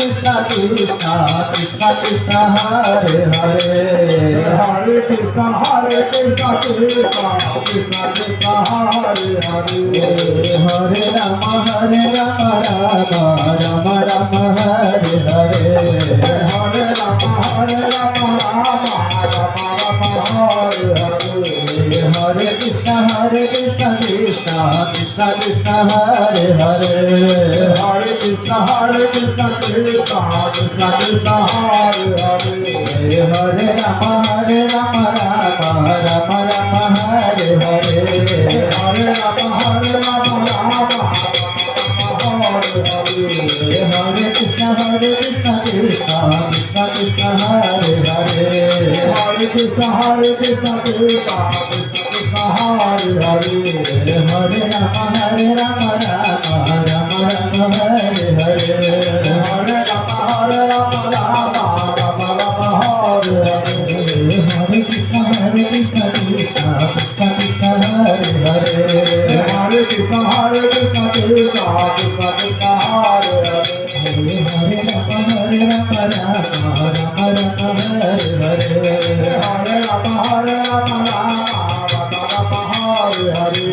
Krishna Krishna Krishna Krishna Hare Hare Hare Krishna Krishna Krishna Krishna Hare Hare Hare Rama Rama Rama Rama Hare Hare Hare Rama Rama Rama Hare Hare Hare Krishna Krishna Krishna Krishna Hare Hare Hare Krishna Krishna Krishna Krishna Hare Hare Hare Rama Rama Rama Hare Hare Hare Rama Rama Hare Hare Hare Krishna Krishna Krishna Hare Hare Hare Krishna Krishna Krishna Hare Hare Hare Rama Rama Rama Hare Hare Hare Rama Rama Rama Hare Hare Hare Krishna Krishna Krishna Hare Hare Hare Krishna Krishna Krishna Hare Hare Hare Rama Rama Rama Hare Hare Hare Rama Rama Hare Hare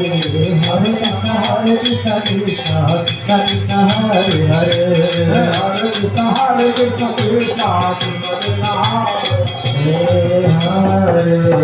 Hare Krishna Krishna Krishna Hare Hare Hare Krishna Krishna Krishna Hare Hare